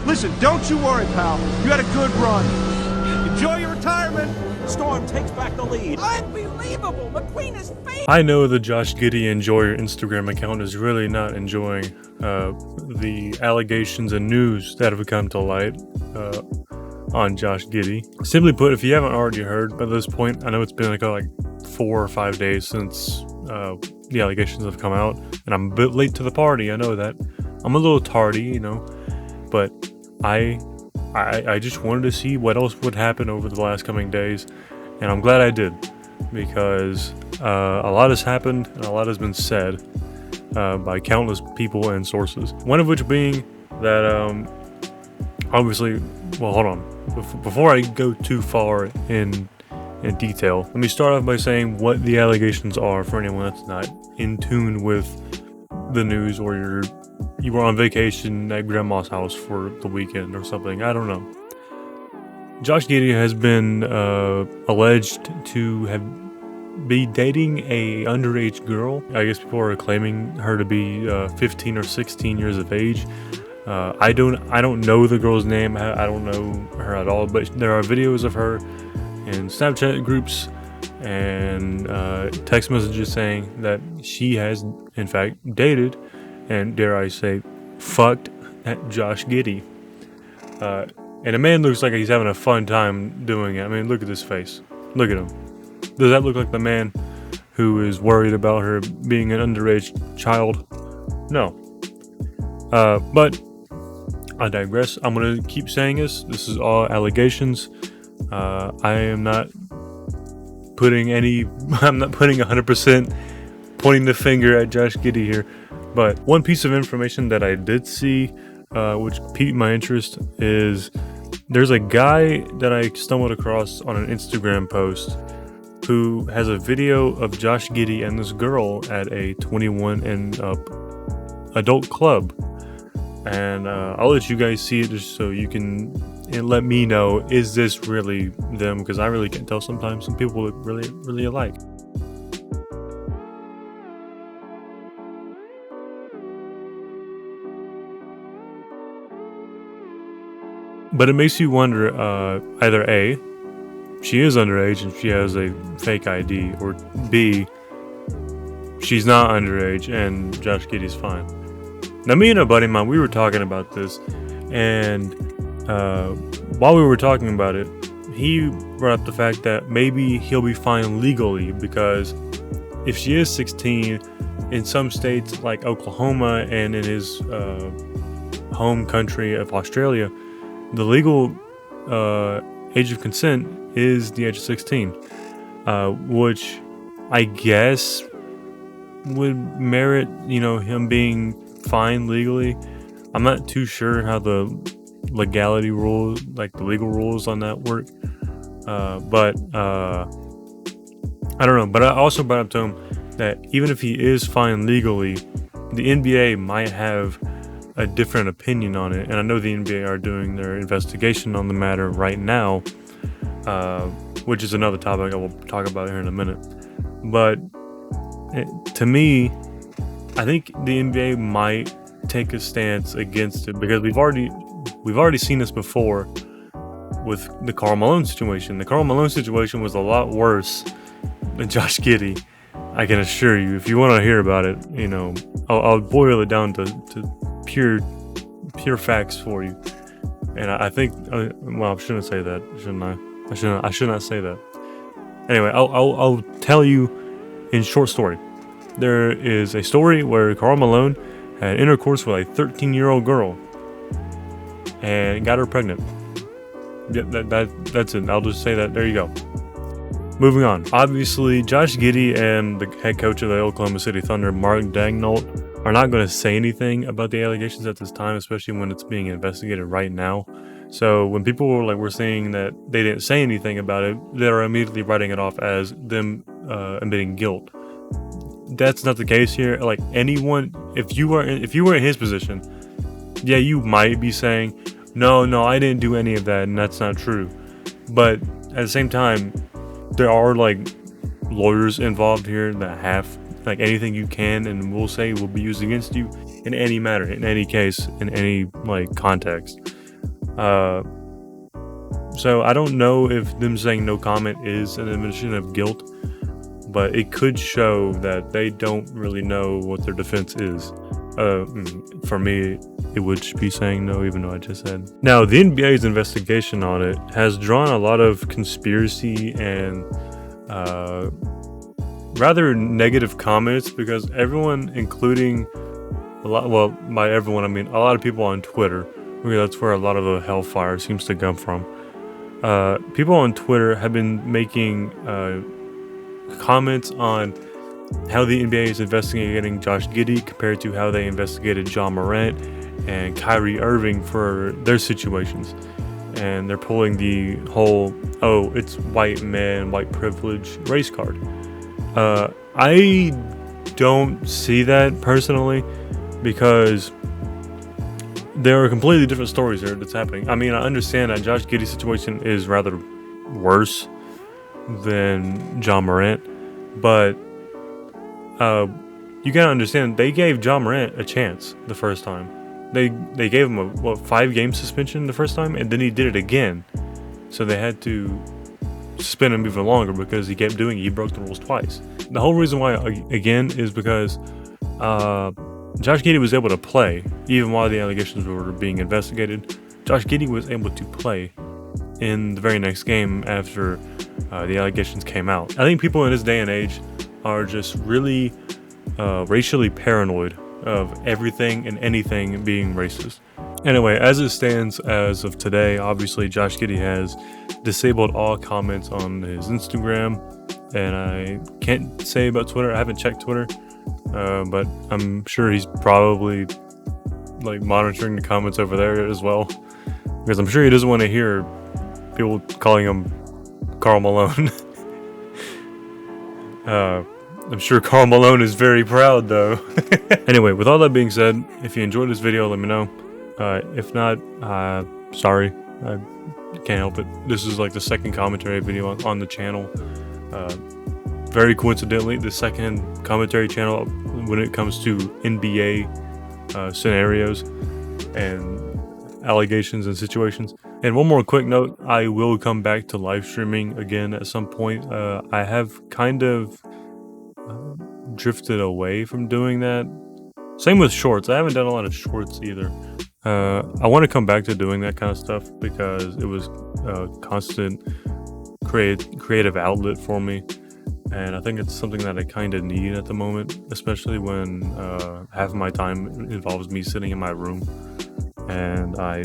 Listen, don't you worry, pal. You had a good run. Enjoy your retirement. Storm takes back the lead. Unbelievable! McQueen is famous! I know the Josh Giddey Enjoyer Instagram account is really not enjoying the allegations and news that have come to light on Josh Giddey. Simply put, if you haven't already heard by this point, I know it's been like 4 or 5 days since the allegations have come out, and I'm a bit late to the party. I know that. I'm a little tardy, you know, but I just wanted to see what else would happen over the last coming days, and I'm glad I did, because a lot has happened and a lot has been said by countless people and sources. One of which being that obviously, well, hold on. Before I go too far in detail, let me start off by saying what the allegations are for anyone that's not in tune with the news, or you were on vacation at grandma's house for the weekend or something. I don't know. Josh Giddey has been alleged to be dating a underage girl. I guess people are claiming her to be 15 or 16 years of age. I don't know the girl's name. I don't know her at all, but there are videos of her in Snapchat groups and text messages saying that she has in fact dated, and dare I say, fucked at Josh Giddey. And the man looks like he's having a fun time doing it. I mean, look at his face. Look at him. Does that look like the man who is worried about her being an underage child? No. But I digress. I'm going to keep saying this. This is all allegations. I am not putting I'm not putting 100% pointing the finger at Josh Giddey here. But one piece of information that I did see, which piqued my interest, is there's a guy that I stumbled across on an Instagram post who has a video of Josh Giddey and this girl at a 21 and up adult club. And I'll let you guys see it just so you can let me know, is this really them? Because I really can't tell sometimes. Some people look really, really alike. But it makes you wonder, either A, she is underage and she has a fake ID, or B, she's not underage and Josh Giddey's fine. Now, me and a buddy of mine, we were talking about this, and while we were talking about it, he brought up the fact that maybe he'll be fine legally, because if she is 16, in some states like Oklahoma and in his home country of Australia, the legal age of consent is the age of 16, which I guess would merit, him being fine legally. I'm not too sure how the legality rules, like the legal rules on that work, but I don't know. But I also brought up to him that even if he is fine legally, the NBA might have a different opinion on it, and I know the NBA are doing their investigation on the matter right now, which is another topic I will talk about here in a minute. But to me, I think the NBA might take a stance against it, because we've already seen this before with the Karl Malone situation. The Karl Malone situation was a lot worse than Josh Giddey, I can assure you. If you want to hear about it, I'll boil it down to pure facts for you. And I think, well, I shouldn't say that, shouldn't I? I should not say that. Anyway, I'll tell you in short story. There is a story where Karl Malone had intercourse with a 13-year-old girl and got her pregnant. Yeah, that's it. I'll just say that. There you go. Moving on. Obviously, Josh Giddey and the head coach of the Oklahoma City Thunder, Mark Daigneault, are not going to say anything about the allegations at this time, especially when it's being investigated right now. So when people were saying that they didn't say anything about it, they're immediately writing it off as them admitting guilt. That's not the case here. Like, anyone, if you were in his position, yeah, you might be saying, no, I didn't do any of that, and that's not true. But at the same time, there are lawyers involved here that have anything you can and will say will be used against you in any matter, in any case, in any context. So I don't know if them saying no comment is an admission of guilt, but it could show that they don't really know what their defense is. For me, it would be saying no, even though I just said. Now, the NBA's investigation on it has drawn a lot of conspiracy and rather negative comments, because everyone, including a lot, well, by everyone I mean a lot of people on Twitter, because that's where a lot of the hellfire seems to come from. People on Twitter have been making comments on how the NBA is investigating Josh Giddey compared to how they investigated John Morant and Kyrie Irving for their situations. And they're pulling the whole, oh, it's white men, white privilege race card. I don't see that personally, because there are completely different stories here that's happening. I mean, I understand that Josh Giddey's situation is rather worse than John Morant, but you gotta understand, they gave John Morant a chance the first time. They gave him a 5-game suspension the first time, and then he did it again. So they had to suspend him even longer because he kept doing it. He broke the rules twice. The whole reason why, again, is because Josh Giddey was able to play even while the allegations were being investigated. Josh Giddey was able to play in the very next game after the allegations came out. I think people in this day and age are just really racially paranoid of everything and anything being racist. Anyway, as it stands as of today, obviously Josh Giddey has disabled all comments on his Instagram, and I can't say about Twitter. I haven't checked Twitter, but I'm sure he's probably like monitoring the comments over there as well, because I'm sure he doesn't want to hear people calling him Karl Malone. I'm sure Karl Malone is very proud, though. Anyway, with all that being said, if you enjoyed this video, let me know. If not, sorry, I can't help it. This is like the second commentary video on the channel. Very coincidentally, the second commentary channel when it comes to NBA scenarios and allegations and situations. And one more quick note, I will come back to live streaming again at some point. I have kind of drifted away from doing that. Same with shorts. I haven't done a lot of shorts either. I want to come back to doing that kind of stuff because it was a constant creative outlet for me, and I think it's something that I kind of need at the moment, especially when half of my time involves me sitting in my room and I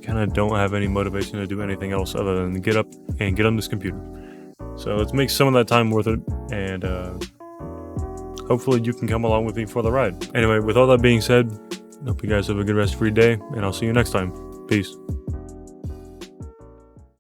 kind of don't have any motivation to do anything else other than get up and get on this computer. So let's make some of that time worth it, and hopefully you can come along with me for the ride. Anyway, with all that being said, hope you guys have a good rest of your day, and I'll see you next time. Peace.